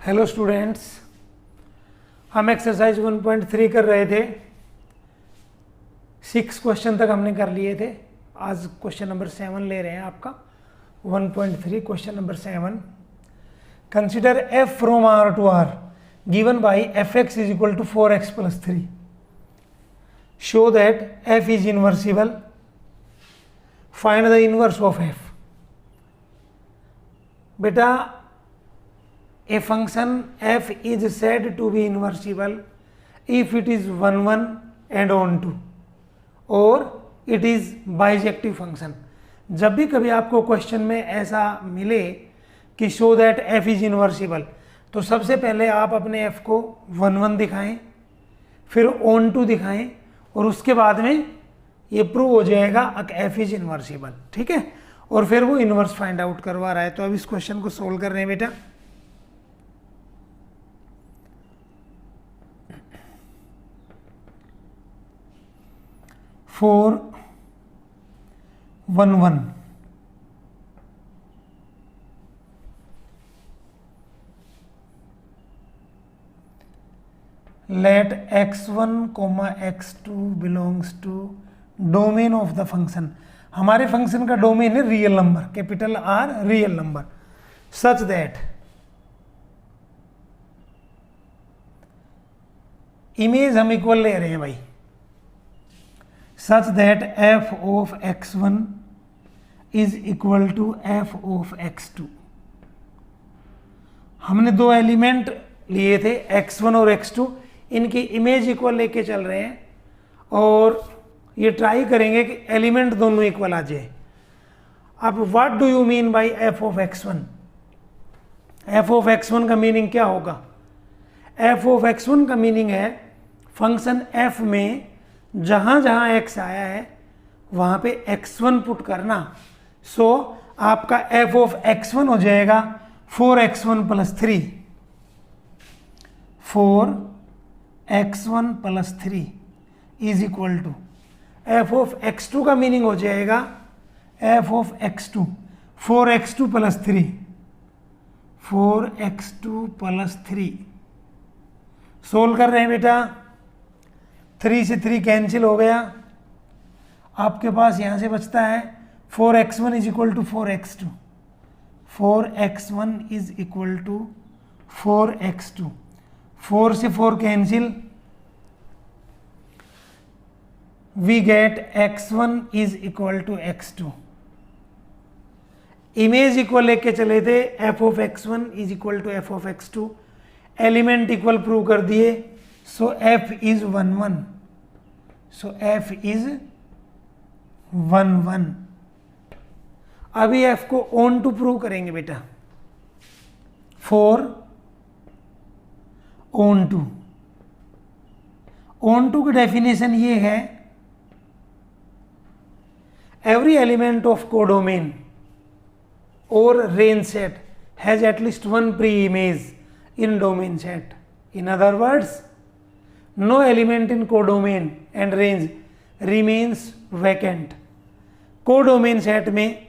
Hello students, हम exercise 1.3 कर रहे थे। 6 क्वेश्चन तक हमने कर लिए थे। आज क्वेश्चन नंबर 7 ले रहे हैं आपका 1.3 question number 7। Consider f from r to r given by fx is equal to 4x plus 3. Show that f is inversible. Find the inverse of f. बेटा, a function f is said to be inversible if it is 1 1 and on 2 or it is bijective function. जब भी कभी आपको question में ऐसा मिले कि show that f is इन्वर्सिबल, तो सबसे पहले आप अपने f को 1 1 दिखाएं, फिर on 2 दिखाएं और उसके बाद में ये प्रूव हो जाएगा कि f इज इन्वर्सिबल। ठीक है, और फिर वो इन्वर्स फाइंड आउट करवा रहा है। तो अब इस क्वेश्चन को सोल्व कर रहे हैं बेटा। Four 1 1 let x1, x2 belongs to domain of the function. हमारे फंक्शन का डोमेन है real number, capital R real number, such that image हम इक्वल ले रहे हैं भाई, such that f of x1 is equal to f of x2। हमने दो एलिमेंट लिए थे x1 और x2, इनकी इमेज इक्वल लेके चल रहे हैं और ये ट्राई करेंगे कि एलिमेंट दोनों इक्वल आ जाए। अब what do you mean by f of x1? f of x1 का मीनिंग क्या होगा? f of x1 का मीनिंग है फंक्शन f में जहां जहां x आया है वहां पे x1 पुट करना। सो आपका f of x1 हो जाएगा 4x1 plus 3, 4x1 plus 3 is equal to f of x2 का मीनिंग हो जाएगा f of x2 4x2 plus 3, 4x2 plus 3। Solve कर रहे हैं बेटा, 3 से 3 कैंसिल हो गया, आपके पास यहां से बचता है 4x1 is equal to 4x2, 4x1 is equal to 4x2, 4 से 4 cancel, we get x1 is equal to x2। Image equal लेके चले थे, f of x1 is equal to f of x2, element equal prove कर दिए, so f is 1 1, so f is 1 1। अभी f को on to prove करेंगे बेटा, 4 on to. On to की डेफिनेशन ये है, every element of codomain or range set has at least one pre-image in domain set. In other words, no element in codomain and range remains vacant. Codomain set में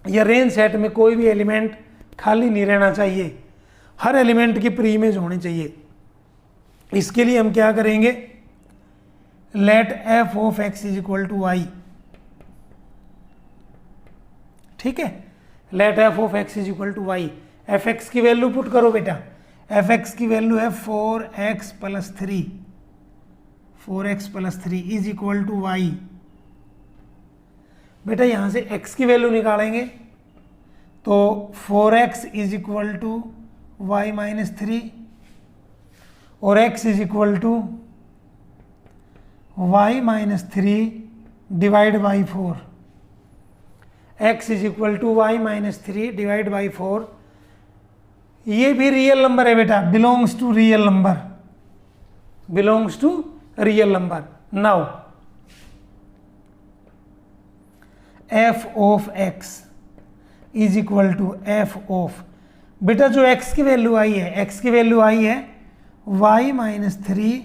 या range set में कोई भी element खाली नहीं रहना चाहिए, हर एलिमेंट की प्री इमेज होनी चाहिए। इसके लिए हम क्या करेंगे, let f of x is equal to y। ठीक है, let f of x is equal to y। fx की वैल्यू पुट करो बेटा, fx की वैल्यू है 4x plus 3, 4x plus 3 is equal to y। बेटा यहां से x की वैल्यू निकालेंगे तो 4x is equal to y minus 3 और x is equal to y minus 3 divide by 4। x is equal to y minus 3 divide by 4। ये भी real number है बेटा, belongs to real number, belongs to real number. Now f of x is equal to f of, बेटा जो x की value आई है, x की value आई है y माइनस 3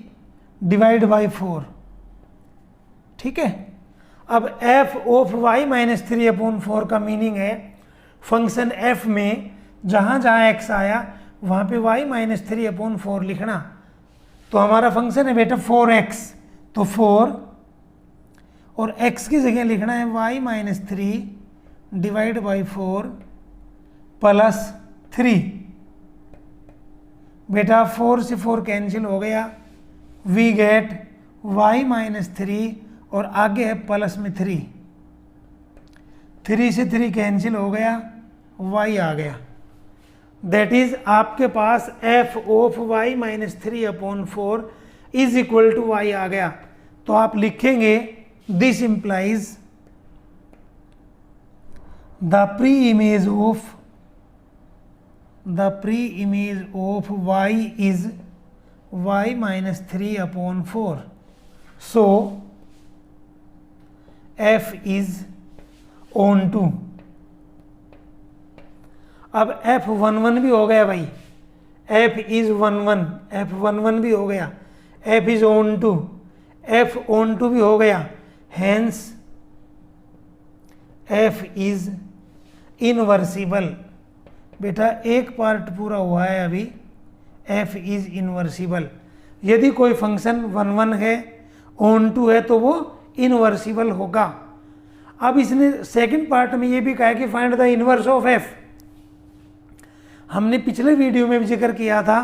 डिवाइड बाई 4। ठीक है, अब f of y minus 3 upon 4 का मीनिंग है फंक्शन f में जहां जहां x आया वहाँ पे y माइनस 3/4 लिखना। तो हमारा फंक्शन है बेटा 4x, तो 4 और x की जगह लिखना है y minus 3 divide by 4 plus 3। बेटा 4 से 4 कैंसिल हो गया, वी गेट y माइनस 3 और आगे है प्लस में 3, 3 से 3 कैंसिल हो गया, y आ गया। दैट इज आपके पास f of y minus 3/4 is equal to y आ गया। तो आप लिखेंगे this implies the preimage of y is y minus 3/4। So f is onto. अब F11 भी हो गया भाई, F इज 11, F11 भी हो गया, F is onto, F onto भी हो गया, हैंस F इज इनवर्सिबल। बेटा एक पार्ट पूरा हुआ है अभी, F इज इनवर्सिबल। यदि कोई फंक्शन 11 है, ऑन टू है, तो वो इनवर्सिबल होगा। अब इसने सेकंड पार्ट में ये भी कहा कि find the inverse of F। हमने पिछले वीडियो में भी जिक्र किया था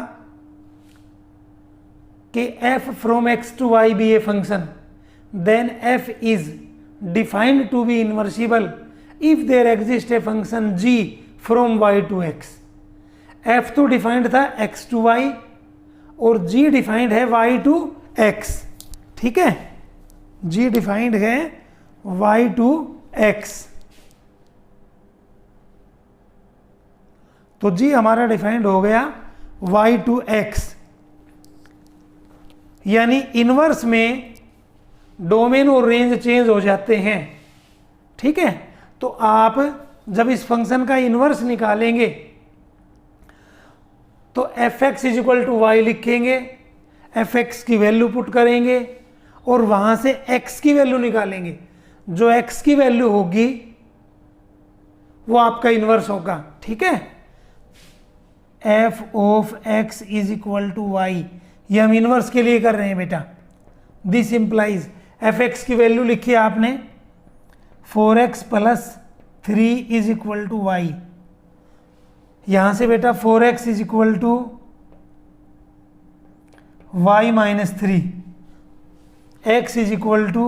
कि f from x to y be a function, then f is defined to be inversible if there exists a function g from y to x। f तो defined था x टू y और g defined है y to x, ठीक है, g defined है y to x। तो g हमारा defined हो गया y टू x, यानी इनवर्स में डोमेन और रेंज चेंज हो जाते हैं, ठीक है। तो आप जब इस फंक्शन का इनवर्स निकालेंगे तो fx is equal to y लिखेंगे, fx की वैल्यू पुट करेंगे और वहां से x की वैल्यू निकालेंगे। जो x की वैल्यू होगी वो आपका इनवर्स होगा, ठीक है। f of x is equal to y, ये हम इनवर्स के लिए कर रहे हैं बेटा। दिस इंप्लाइज fx की वैल्यू लिखी आपने 4x plus 3 is equal to y. यहां से बेटा 4x is equal to y minus 3, x is equal to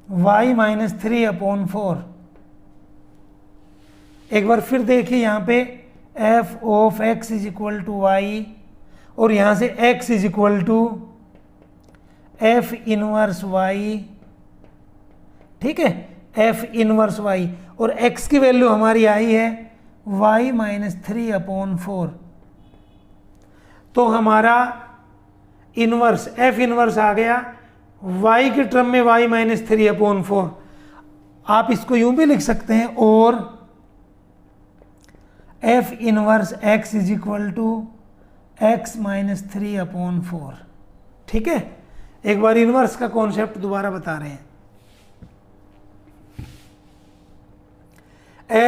y minus 3/4। एक बार फिर देखिए यहां पे f of x is equal to y और यहां से x is equal to f inverse y, ठीक है, f इनवर्स y और x की वैल्यू हमारी आई है y माइनस 3/4। तो हमारा इनवर्स f इनवर्स आ गया y के टर्म में y माइनस 3/4। आप इसको यूं भी लिख सकते हैं, और f inverse x is equal to x minus 3/4, ठीक है। एक बार इनवर्स का कॉन्सेप्ट दोबारा बता रहे हैं।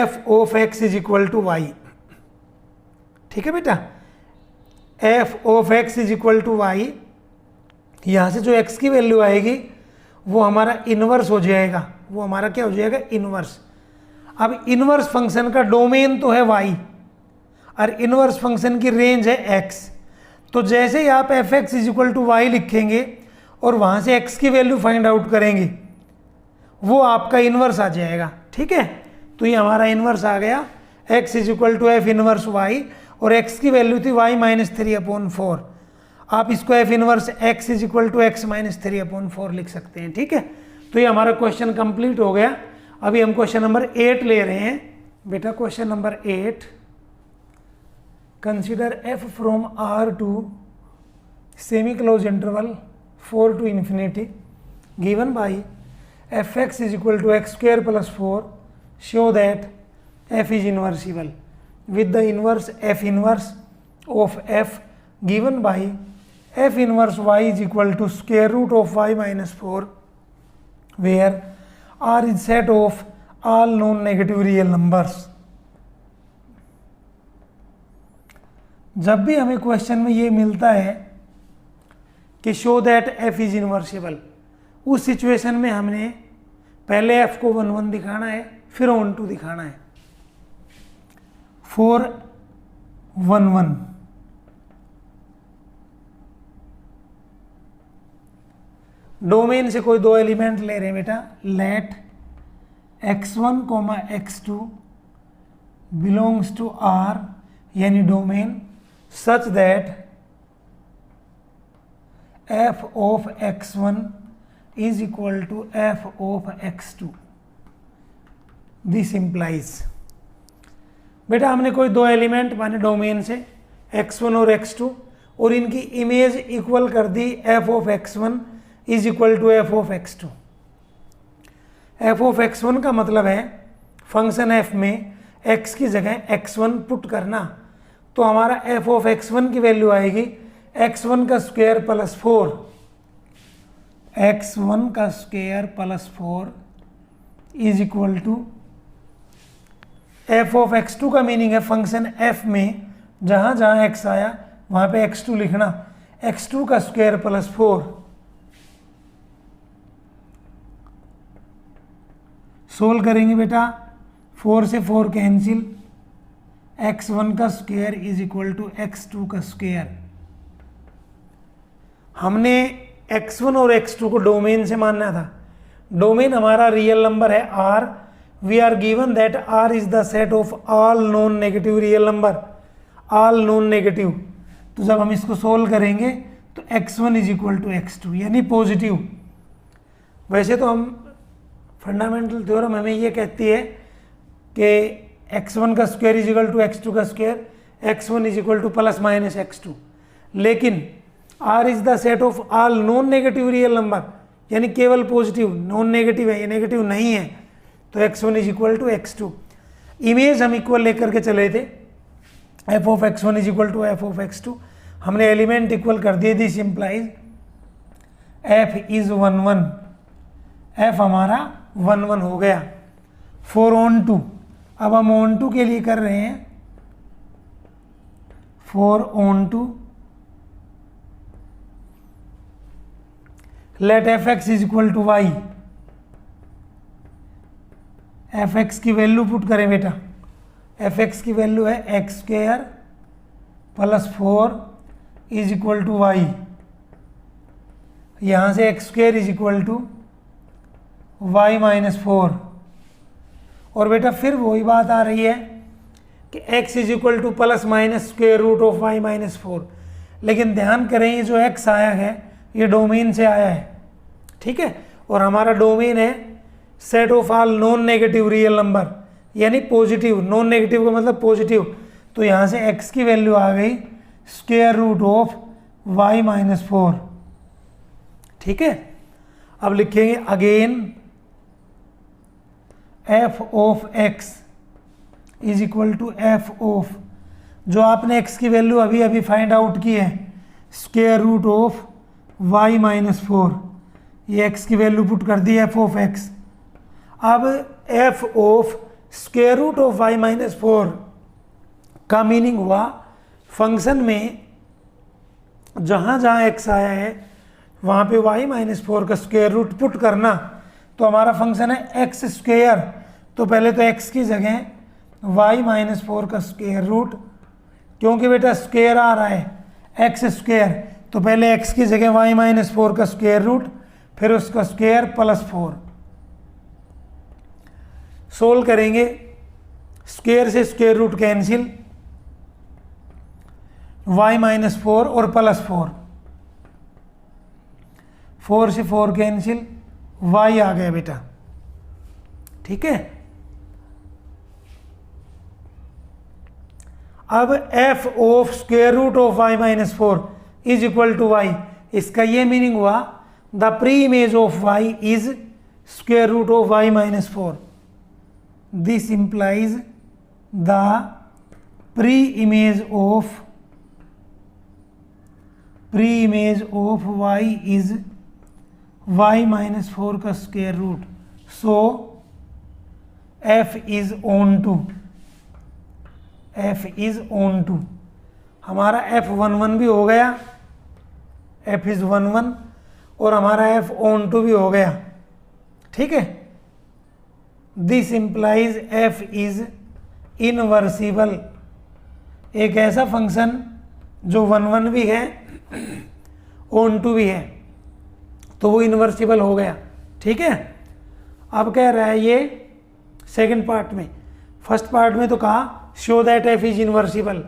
f of x is equal to y, ठीक है बेटा, f of x is equal to y. यहां से जो x की वैल्यू आएगी वो हमारा इनवर्स हो जाएगा, वो हमारा क्या हो जाएगा, इनवर्स। अब इनवर्स फंक्शन का डोमेन तो है y और इनवर्स फंक्शन की रेंज है x। तो जैसे ही आप fx is equal to y लिखेंगे और वहां से x की वैल्यू फाइंड आउट करेंगे, वो आपका इनवर्स आ जाएगा, ठीक है। तो ये हमारा इनवर्स आ गया, x is equal to f inverse y और x की वैल्यू थी y माइनस 3/4। आप इसको f inverse x is equal to x minus 3/4 लिख सकते हैं, ठीक है। तो ये हमारा क्वेश्चन कंप्लीट हो गया। अभी हम क्वेश्चन नंबर 8 ले रहे हैं बेटा। Question number 8, consider f from r to semi close interval 4 to infinity given by fx is equal to x square plus 4, show that f is invertible with the inverse f inverse of f given by f inverse y is equal to square root of y minus 4, where r is set of all known negative real numbers. जब भी हमें question में ये मिलता है कि show that f is इनवर्सिबल, उस situation में हमने पहले f को 1 1 दिखाना है, फिर ऑन टू दिखाना है। 4 1 1 डोमेन से कोई दो एलिमेंट ले रहे हैं बेटा, let x1, x2 belongs to R, यानी domain such that f of x1 is equal to f of x2। This implies, बेटा हमने कोई दो एलिमेंट माने डोमेन से x1 और x2 और इनकी इमेज इक्वल कर दी f of x1 is equal to f of x2। f of x1 का मतलब है फंक्शन f में x की जगह x1 पुट करना, तो हमारा f ऑफ x1 की वैल्यू आएगी x1 का स्क्वायर प्लस 4, x1 का square plus 4 is equal to f of x2 का मीनिंग है फंक्शन f में जहां जहां x आया वहां पे x2 लिखना, x2 का स्क्वायर प्लस 4। सोल्व करेंगे बेटा, 4 से 4 कैंसिल, x1 का square is equal to x2 का स्क्वायर। हमने x1 और x2 को डोमेन से मानना था। डोमेन हमारा रियल नंबर है R, we are given that R is the set of all non negative real number, all non negative. तो जब हम इसको सोल्व करेंगे तो x1 is equal to x2 यानी पॉजिटिव। वैसे तो हम फंडामेंटल थ्योरम हमें ये कहती है कि x1 का square is equal to x2 का square, x1 is equal to plus minus x2, लेकिन R is the set of all non negative real number, यानी केवल पॉजिटिव, नॉन नेगेटिव है, ये नेगेटिव नहीं है, तो x1 is equal to x2। Image हम इक्वल लेकर के चले थे, f of x1 is equal to f of x2, हमने एलिमेंट इक्वल कर दिए, this implies f is 1 1, f हमारा 1 1 हो गया। 4 on 2, अब हम on 2 के लिए कर रहे हैं 4 on 2, let fx is equal to y, fx की वैल्यू पुट करें बेटा, fx की वैल्यू है x square plus 4 is equal to y, यहाँ से x square is equal to y minus 4। और बेटा फिर वही बात आ रही है कि x is equal to plus minus square root of y minus 4, लेकिन ध्यान करें ये जो x आया है ये डोमेन से आया है, ठीक है, और हमारा डोमेन है set of all non negative real number, यानी पॉजिटिव, नॉन नेगेटिव का मतलब पॉजिटिव, तो यहाँ से x की वैल्यू आ गई square root of y minus 4, ठीक है। अब लिखेंगे again f of x is equal to f of, जो आपने x की वैल्यू अभी अभी फाइंड आउट की है, square root of y minus 4, ये x की वैल्यू पुट कर दी f ऑफ x। अब f of square root of y minus 4 का मीनिंग हुआ फंक्शन में जहाँ जहाँ x आया है वहाँ पे y माइनस 4 का स्क्वायर रूट पुट करना, तो हमारा फंक्शन है एक्स स्क्वायर, तो पहले तो x की जगह y माइनस 4 का स्क्वायर रूट, क्योंकि बेटा स्क्वायर आ रहा है एक्स स्क्वायर, तो पहले x की जगह y माइनस 4 का स्क्वायर रूट, फिर उसका स्क्वायर प्लस 4। सोल्व करेंगे, स्क्वायर से square root cancel, y minus 4 और प्लस 4, 4 से 4 कैंसिल, y आ गया बेटा, ठीक है। अब f of square root of y minus 4 is equal to y, इसका ये मीनिंग हुआ the preimage of y is square root of y minus 4। This implies the preimage of y is y minus 4 का square root, so f is onto, हमारा F11 भी हो गया, F is 11, और हमारा F onto भी हो गया, ठीक है। दिस इंप्लाइज F इज इनवर्सिबल, एक ऐसा फंक्शन जो 11 भी है ऑन टू भी है, तो वो इनवर्सिबल हो गया, ठीक है। अब कह रहा है ये सेकंड पार्ट में, फर्स्ट पार्ट में तो कहा शो दैट एफ इज इनवर्सिबल,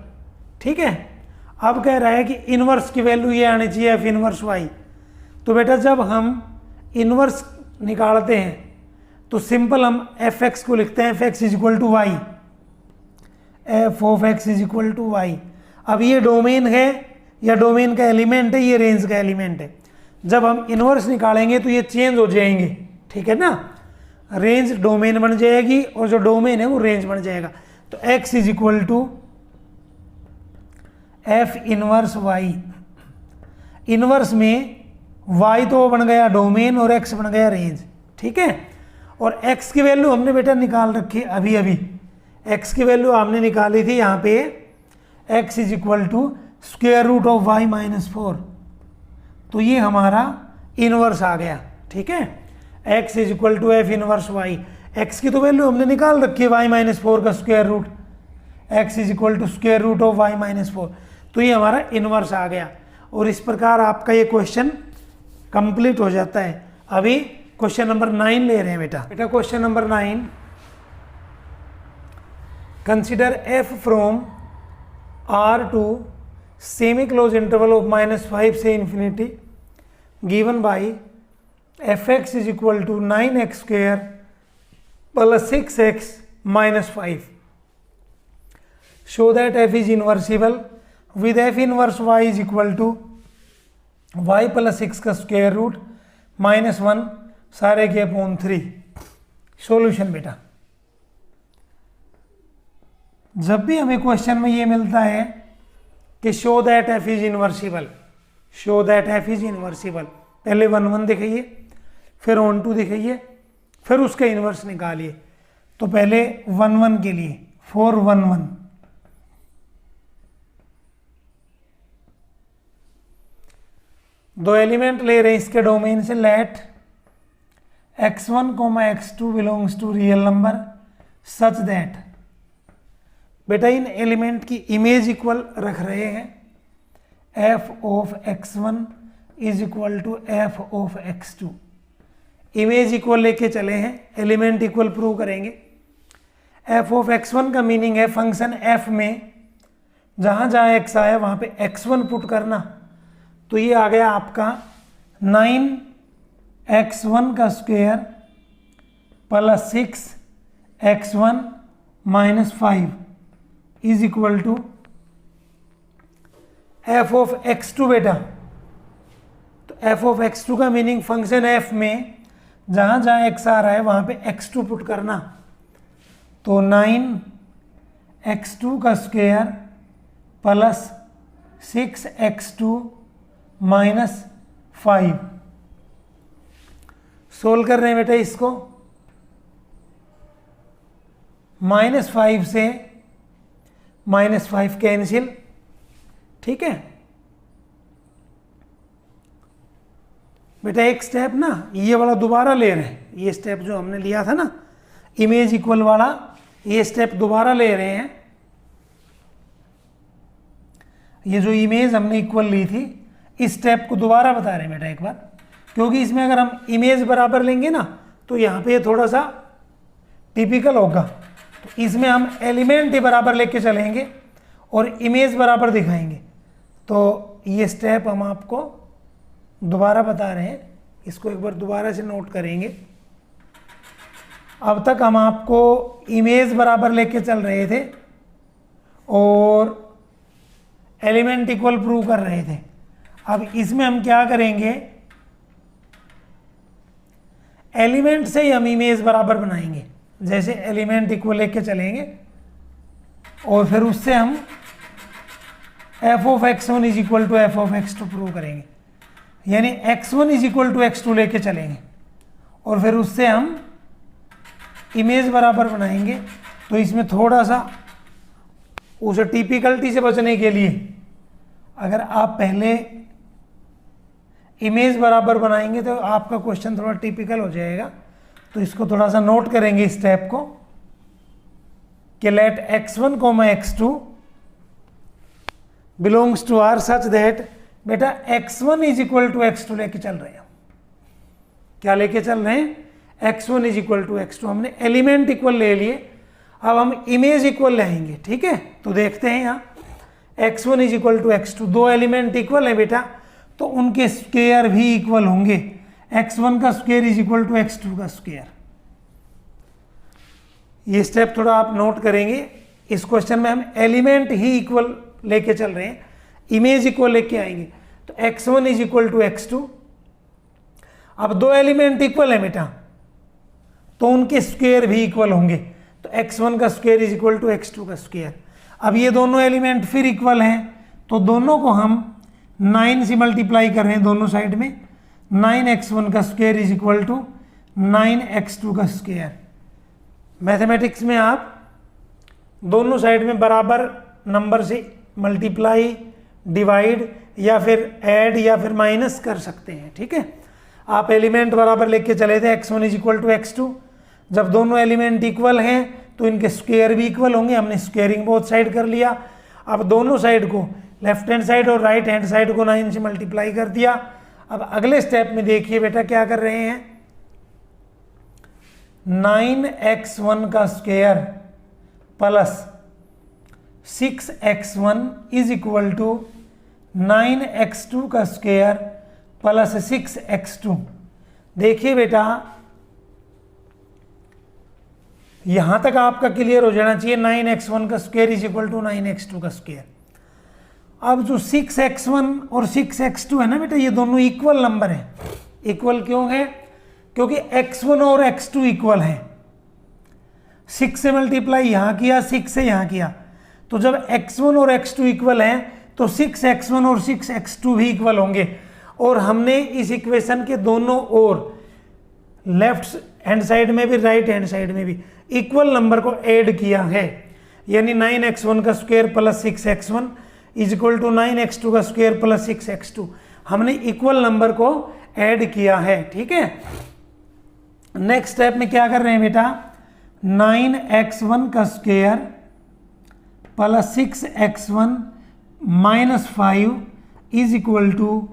ठीक है। अब कह रहा है कि इनवर्स की वैल्यू ये आनी चाहिए एफ इनवर्स वाई। तो बेटा जब हम इनवर्स निकालते हैं तो सिंपल हम एफ एक्स को लिखते हैं f x is equal to y, f of x is equal to y. अब ये डोमेन है या डोमेन का एलिमेंट है, ये रेंज का एलिमेंट है। जब हम इनवर्स निकालेंगे तो ये चेंज हो जाएंगे, ठीक है ना। रेंज डोमेन बन जाएगी और जो डोमेन है वो रेंज बन जाएगा। तो x is equal to f inverse y। Inverse में y तो बन गया डोमेन और x बन गया रेंज, ठीक है। और x की वैल्यू हमने बेटा निकाल रखी अभी अभी, x की वैल्यू हमने निकाली थी यहाँ पे x is equal to square root of y minus 4। तो ये हमारा इनवर्स आ गया, ठीक है। x is equal to f inverse y, x की तो वैल्यू हमने निकाल रखी है y माइनस 4 का square root, x is equal to square root of y minus 4। तो ये हमारा इनवर्स आ गया और इस प्रकार आपका ये क्वेश्चन कंप्लीट हो जाता है। अभी क्वेश्चन नंबर 9 ले रहे हैं बेटा। Question number 9, consider f from r to semi close interval of -5 से infinity given by fx is equal to 9x square plus 6x minus 5। Show that f is invertible with f inverse y is equal to y plus 6 का square root -1 सारे के upon 3। Solution बेटा, जब भी हमें question में ये मिलता है कि show that f is invertible, show that f is invertible, पहले 1 दिखाइए, फिर ऑन टू दिखाइए, फिर उसका इनवर्स निकालिए। तो पहले 1 के लिए 4 1 1, दो एलिमेंट ले रहे हैं इसके डोमेन से, let x1, x2 belongs to real number such that, बेटा इन एलिमेंट की इमेज इक्वल रख रहे हैं, f of x1 is equal to f of x2। Image equal लेके चले हैं, एलिमेंट इक्वल प्रूव करेंगे। f ऑफ x1 का मीनिंग है फंक्शन f में जहाँ जहाँ x आया वहाँ पे x1 पुट करना। तो ये आ गया आपका 9x1 का square plus 6x1 minus 5 is equal to f of x2 बेटा। तो f ऑफ x2 का मीनिंग फंक्शन f में जहाँ जहाँ x आ रहा है वहाँ पे x2 पुट करना। तो 9x2 का square plus 6x2 minus 5। Solve कर रहे हैं बेटा इसको, -5 से -5 कैंसिल, ठीक है बेटा। एक स्टेप ना ये वाला दोबारा ले रहे हैं, ये स्टेप जो हमने लिया था ना इमेज इक्वल वाला, ये स्टेप दोबारा ले रहे हैं। ये जो इमेज हमने इक्वल ली थी इस स्टेप को दोबारा बता रहे हैं बेटा एक बार, क्योंकि इसमें अगर हम इमेज बराबर लेंगे ना तो यहाँ पे थोड़ा सा टिपिकल होगा। तो इसमें हम एलिमेंट ही बराबर लेके चलेंगे और इमेज बराबर दिखाएंगे। तो ये स्टेप हम आपको दोबारा बता रहे हैं, इसको एक बार दोबारा से नोट करेंगे। अब तक हम आपको इमेज बराबर लेके चल रहे थे और एलिमेंट इक्वल प्रूव कर रहे थे। अब इसमें हम क्या करेंगे, एलिमेंट से ही हम इमेज बराबर बनाएंगे। जैसे एलिमेंट इक्वल लेके चलेंगे और फिर उससे हम f of x1 is equal to f of x2 prove करेंगे, यानी x1 is equal to x2 लेके चलेंगे और फिर उससे हम इमेज बराबर बनाएंगे। तो इसमें थोड़ा सा उस टिपिकलिटी से बचने के लिए अगर आप पहले इमेज बराबर बनाएंगे तो आपका क्वेश्चन थोड़ा टिपिकल हो जाएगा। तो इसको थोड़ा सा नोट करेंगे इस स्टेप को कि let x1, x2 belongs to R such that, बेटा x1 is equal to x2 लेके चल रहे हैं। क्या लेके चल रहे हैं? x1 is equal to x2। हमने एलिमेंट इक्वल ले लिए, अब हम इमेज इक्वल लेंगे। ठीक है, तो देखते हैं यहाँ x1 is equal to x2, दो एलिमेंट इक्वल है बेटा, तो उनके स्क्वायर भी इक्वल होंगे। x1 का square is equal to x2 का स्क्वायर। ये स्टेप थोड़ा आप नोट करेंगे। इस क्वेश्चन में हम एलिमेंट ही इक्वल लेके चल रहे हैं, इमेज इक्वल लेके आएंगे। तो x1 is equal to x2। अब दो एलिमेंट इक्वल है बेटा, तो उनके स्क्वायर भी इक्वल होंगे। तो x1 का square is equal to x2 का स्क्वायर। अब ये दोनों एलिमेंट फिर इक्वल हैं, तो दोनों को हम 9 से मल्टीप्लाई कर रहे हैं दोनों साइड में। 9x1 का square is equal to 9x2 का स्क्वायर। मैथमेटिक्स में आप दोनों साइड में बराबर नंबर से मल्टीप्लाई, डिवाइड या फिर ऐड या फिर माइनस कर सकते हैं। ठीक है, आप एलिमेंट बराबर लेके चले थे x1 is equal to x2। जब दोनों एलिमेंट इक्वल हैं तो इनके स्क्वायर भी इक्वल होंगे। हमने स्क्वायरिंग बोथ साइड कर लिया। अब दोनों साइड को, लेफ्ट हैंड साइड और राइट हैंड साइड को 9 से मल्टीप्लाई कर दिया। अब अगले स्टेप में देखिए बेटा क्या कर रहे हैं, 9x1 का square plus 6x1 is equal to 9x2 का स्क्वायर प्लस 6x2। देखिए बेटा यहां तक आपका क्लियर हो जाना चाहिए। 9x1 का square is equal to 9x2 का स्क्वायर। अब जो 6x1 और 6x2 है ना बेटा, ये दोनों इक्वल नंबर है। इक्वल क्यों है? क्योंकि x1 और x2 इक्वल है। 6 से मल्टीप्लाई यहां किया, 6 से यहां किया, तो जब x1 और x2 इक्वल हैं तो 6x1 और 6x2 भी इक्वल होंगे। और हमने इस इक्वेशन के दोनों ओर, लेफ्ट हैंड साइड में भी राइट हैंड साइड में भी, इक्वल नंबर को ऐड किया है। यानी 9x1 का square plus 6x1 is equal to 9x2 का स्क्वायर प्लस 6x2। हमने इक्वल नंबर को ऐड किया है। ठीक है, नेक्स्ट स्टेप में क्या कर रहे हैं बेटा, 9x1 का square plus 6x1 minus 5 is equal to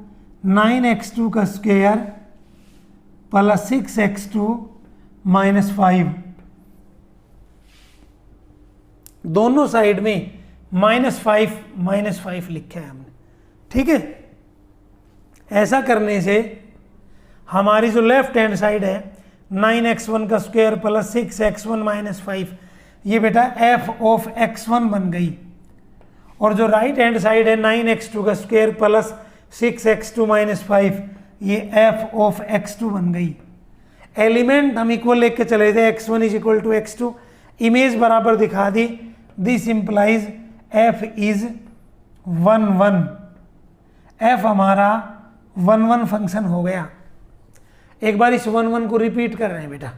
9x2 का स्क्वायर प्लस 6x2 माइनस 5। दोनों साइड में -5 लिखा है हमने। ठीक है, ऐसा करने से हमारी जो लेफ्ट हैंड साइड है 9x1 का स्क्वायर प्लस 6x1 माइनस 5, ये बेटा f ऑफ x1 बन गई। और जो राइट हैंड साइड है 9x2 का स्क्वायर प्लस 6x2 माइनस 5, ये f ऑफ x2 बन गई। एलिमेंट हम इक्वल लेके चले थे, x1 is equal to x2, image बराबर दिखा दी। This implies f is 1 1। f हमारा 1 1 फंक्शन हो गया। एक बार इस 1 1 को रिपीट कर रहे हैं बेटा।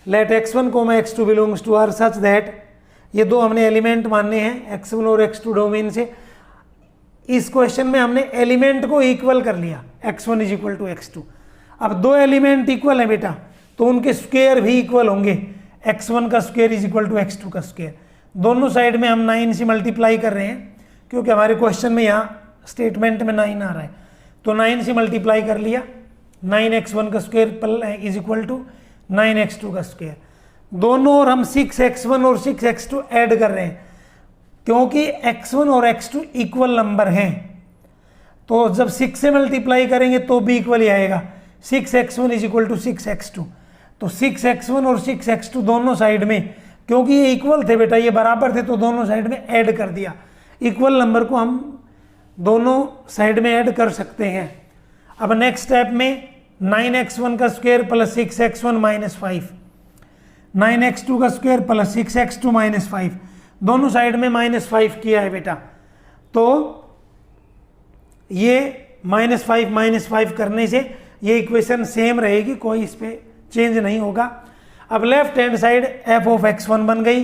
Let x1, x2 belongs to R such that, ये दो हमने एलिमेंट मानने हैं x1 और x2 डोमेन से। इस क्वेश्चन में हमने एलिमेंट को इक्वल कर लिया, x1 is equal to x2। अब दो एलिमेंट इक्वल है बेटा, तो उनके स्क्वायर भी इक्वल होंगे। x1 का square is equal to x2 का स्क्वायर। दोनों साइड में हम 9 से मल्टीप्लाई कर रहे हैं, क्योंकि हमारे क्वेश्चन में यहाँ स्टेटमेंट में 9 आ रहा है, तो 9 से मल्टीप्लाई कर लिया। 9x1 का square is equal to 9x2 का स्क्वायर। दोनों और हम 6x1 और 6x2 ऐड कर रहे हैं, क्योंकि x1 और x2 इक्वल नंबर हैं। तो जब 6 से मल्टीप्लाई करेंगे तो भी इक्वल ही आएगा। 6x1 is equal to 6x2। तो 6x1 और 6x2 दोनों साइड में, क्योंकि ये इक्वल थे बेटा, ये बराबर थे, तो दोनों साइड में ऐड कर दिया। इक्वल नंबर को हम दोनों साइड में ऐड कर सकते हैं। अब नेक्स्ट स्टेप में 9x1 का square plus 6x1 minus 5, 9x2 का स्क्वायर प्लस 6x2 माइनस 5, दोनों साइड में -5 किया है बेटा। तो ये -5 करने से ये इक्वेशन सेम रहेगी, कोई इस पर चेंज नहीं होगा। अब left hand side f of x1 बन गई,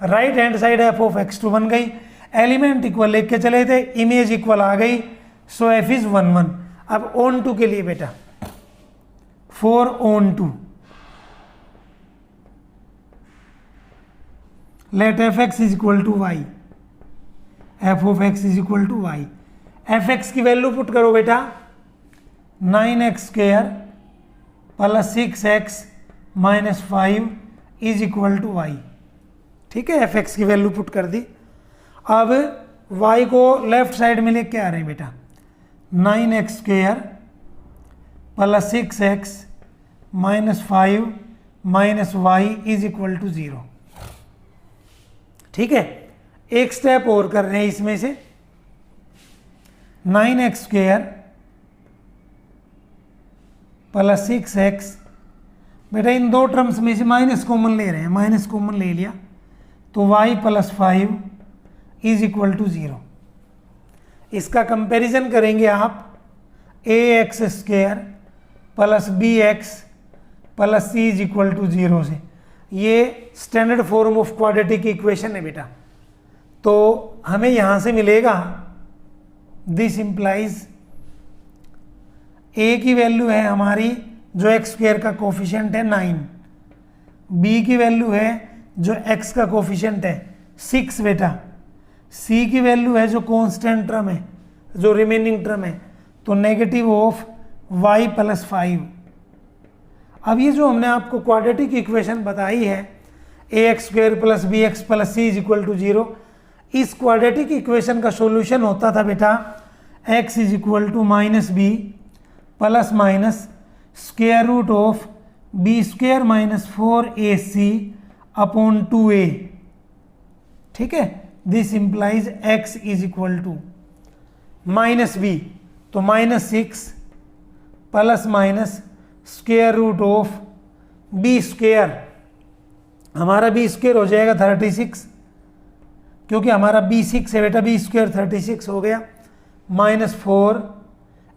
right hand side f of x2 बन गई। एलिमेंट इक्वल लिख के चले थे, इमेज इक्वल आ गई, सो एफ इज 1 1। अब ऑन टू के लिए बेटा, for onto let f x is equal to y, f of x is equal to y. F x की वैल्यू पुट करो बेटा, 9x² plus 6x minus 5 is equal to y. ठीक है, f x की value put कर दी। अब y को लेफ्ट साइड में लेके आ रहे हैं बेटा, 9x² plus 6x minus 5 minus y is equal to 0। ठीक है, एक स्टेप और कर रहे हैं इसमें से, 9x² प्लस 6x, बेटा इन दो टर्म्स में से माइनस कॉमन ले रहे हैं, माइनस कॉमन ले लिया तो y plus 5 is equal to 0। इसका कंपैरिजन करेंगे आप, ax² plus bx plus c is equal to 0 से। ये standard form of quadratic equation है बेटा। तो हमें यहां से मिलेगा, दिस इंप्लाइज a की वैल्यू है हमारी जो x² का कोफिशिएंट है 9, b की वैल्यू है जो x का कोफिशिएंट है 6 बेटा, c की वैल्यू है जो कांस्टेंट टर्म है, जो रिमेनिंग टर्म है, तो नेगेटिव ऑफ y प्लस 5। अब ये जो हमने आपको क्वाड्रेटिक इक्वेशन बताई है, ax² plus bx plus c is equal to 0, इस क्वाड्रेटिक इक्वेशन का सॉल्यूशन होता था बेटा x is equal to minus B plus minus square root of b² minus 4ac upon 2a। ठीक है, this implies x is equal to minus B, तो minus 6 plus minus square root of b², हमारा b² हो जाएगा 36, क्योंकि हमारा b6 है बेटा, b² 36 हो गया, माइनस 4,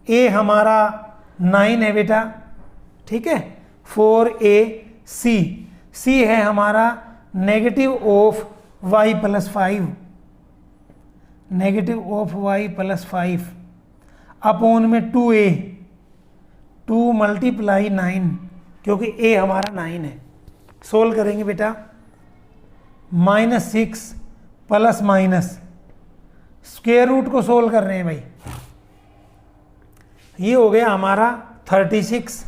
a हमारा 9 है बेटा। ठीक है, 4ac, c है हमारा negative of y plus 5, negative of y plus 5 upon में 2a, 2 मल्टीप्लाई 9, क्योंकि a हमारा 9 है। सोल्व करेंगे बेटा, minus 6 plus minus square root को सोल्व कर रहे हैं भाई, ये हो गया हमारा 36।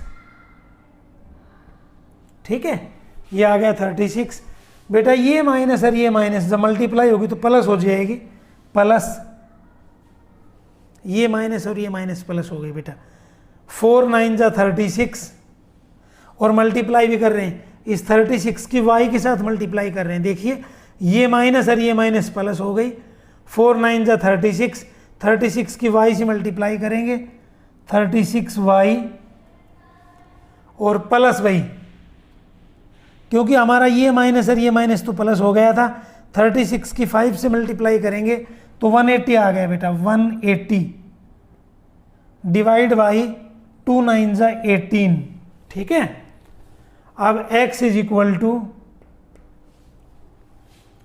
ठीक है, ये आ गया 36 बेटा। ये माइनस और ये माइनस जब मल्टीप्लाई होगी तो प्लस हो जाएगी, प्लस ये माइनस और ये माइनस प्लस हो गई बेटा। 4 9 जा 36 और मल्टीप्लाई भी कर रहे हैं, इस 36 की y के साथ मल्टीप्लाई कर रहे हैं। देखिए ये माइनस और ये माइनस प्लस हो गई, 4 9 जा 36, 36 की y से मल्टीप्लाई करेंगे 36y और प्लस भाई, क्योंकि हमारा ये माइनस और ये माइनस तो प्लस हो गया था, 36 की 5 से मल्टीप्लाई करेंगे तो 180 आ गया बेटा, 180 डिवाइड बाई 2 9 जा 18। ठीक है, अब x is equal to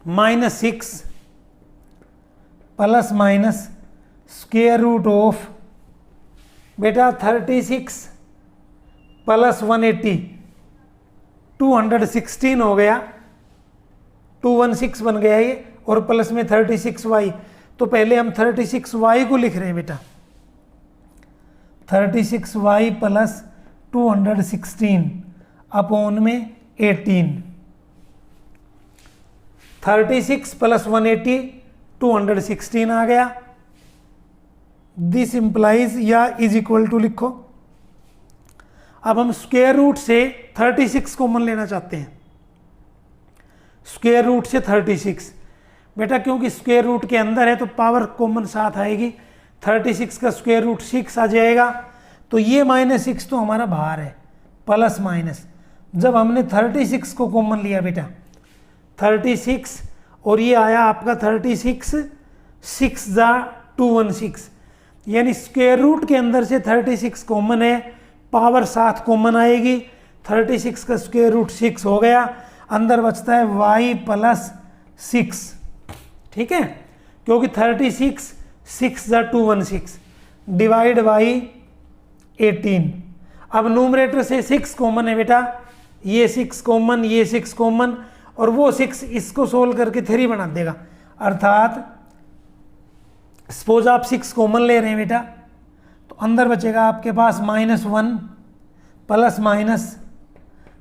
minus 6 plus minus square root of बेटा 36 प्लस 180, 216 हो गया, 216 बन गया ये, और प्लस में 36y। तो पहले हम 36y को लिख रहे हैं बेटा, 36y प्लस 216 अपॉन में 18, 36 प्लस 180 216 आ गया। दिस इंप्लाइज या इज इक्वल टू लिखो। अब हम स्क्वायर रूट से 36 कॉमन लेना चाहते हैं, स्क्वायर रूट से 36 बेटा, क्योंकि स्क्वायर रूट के अंदर है तो पावर कॉमन साथ आएगी, 36 का स्क्वायर रूट 6 आ जाएगा, तो ये -6 तो हमारा बाहर है, प्लस माइनस। जब हमने 36 को कॉमन लिया बेटा, 36 और ये आया आपका 36, 6 जा 216, यानी स्क्वायर रूट के अंदर से 36 कॉमन है, पावर 7 कॉमन आएगी, 36 का स्क्वायर रूट 6 हो गया, अंदर बचता है y प्लस 6। ठीक है, क्योंकि 36 6 ज़ा 216 डिवाइड बाई 18। अब न्यूमरेटर से 6 कॉमन है बेटा, ये 6 कॉमन, ये 6 कॉमन, और वो 6 इसको सोल्व करके 3 बना देगा। अर्थात सपोज आप 6 कॉमन ले रहे हैं बेटा, तो अंदर बचेगा आपके पास -1 plus minus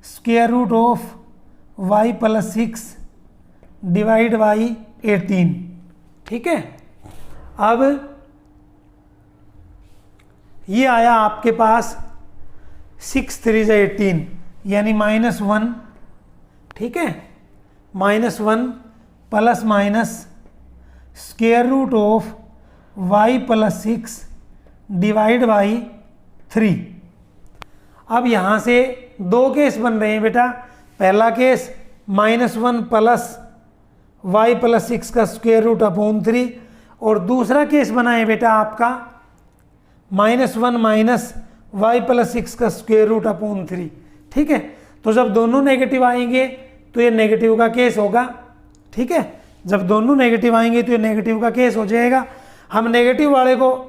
square root of y plus 6 divide by 18। ठीक है, अब ये आया आपके पास 6 3 ज़ा 18 यानी -1। ठीक है, -1 plus minus square root of y plus 6 divide by 3। अब यहाँ से 2 केस बन रहे हैं बेटा। पहला केस -1 प्लस y प्लस 6 का स्क्वायर रूट अपॉन 3, और दूसरा केस बना है बेटा आपका -1 माइनस y प्लस 6 का स्क्वायर रूट अपॉन 3। ठीक है, तो जब दोनों नेगेटिव आएंगे तो ये नेगेटिव का केस होगा। ठीक है, जब दोनों नेगेटिव आएंगे तो ये नेगेटिव का केस हो जाएगा। हम नेगेटिव वाले को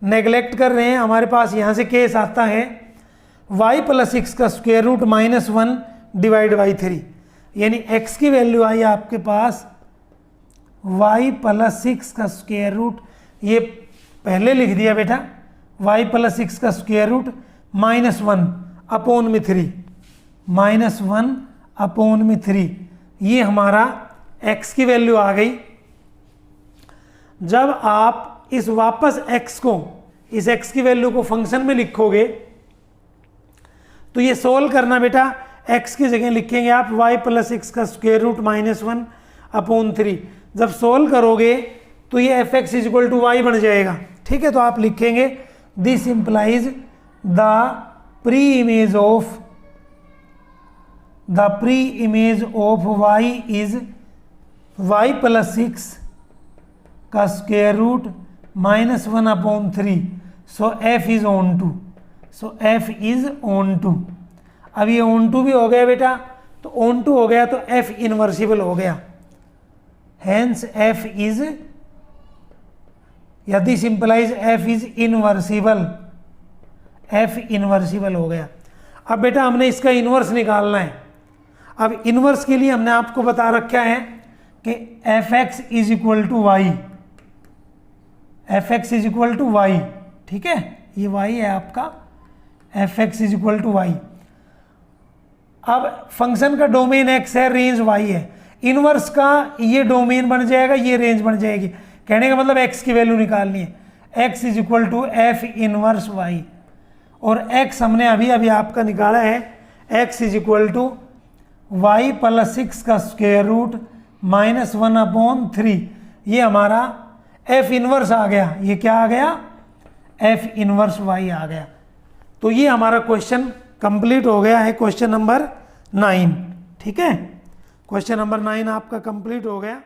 नेगलेक्ट कर रहे हैं, हमारे पास यहाँ से केस आता है y प्लस 6 का स्क्वायर रूट -1 डिवाइड बाई 3, यानी x की वैल्यू आई आपके पास y प्लस 6 का स्क्वायर रूट, ये पहले लिख दिया बेटा, y प्लस 6 का स्क्वायर रूट -1 अपॉन में 3, -1 अपॉन में 3, ये हमारा x की वैल्यू आ गई। जब आप इस वापस x को, इस x की वैल्यू को फंक्शन में लिखोगे तो ये सोल्व करना बेटा, x की जगह लिखेंगे आप y प्लस 6 का स्क्वायर रूट -1 अपॉन 3। जब सोल्व करोगे तो ये fx इक्वल टू y बन जाएगा। ठीक है, तो आप लिखेंगे this implies the preimage of y is y plus 6 का square root -1 upon 3, so f is onto, so f is onto. अब ये ऑन टू भी हो गया बेटा, तो ऑन टू हो गया तो f इनवर्सिबल हो गया, हैंस f इज, या this implies f is invertible, f invertible हो गया। अब बेटा हमने इसका इनवर्स निकालना है। अब इनवर्स के लिए हमने आपको बता रखा है कि fx is equal to y, fx is equal to y. ठीक है, ये y है आपका, fx is equal to y. अब फंक्शन का डोमेन x है, रेंज y है, इनवर्स का ये डोमेन बन जाएगा, ये रेंज बन जाएगी। कहने का मतलब x की वैल्यू निकालनी है, x is equal to f inverse y, और x हमने अभी अभी आपका निकाला है, x is equal to y plus 6 का स्क्वायर रूट -1 अपॉन 3, ये हमारा f इनवर्स आ गया। ये क्या आ गया? f इनवर्स y आ गया। तो ये हमारा क्वेश्चन कंप्लीट हो गया है, क्वेश्चन नंबर 9। ठीक है, क्वेश्चन नंबर 9 आपका कंप्लीट हो गया।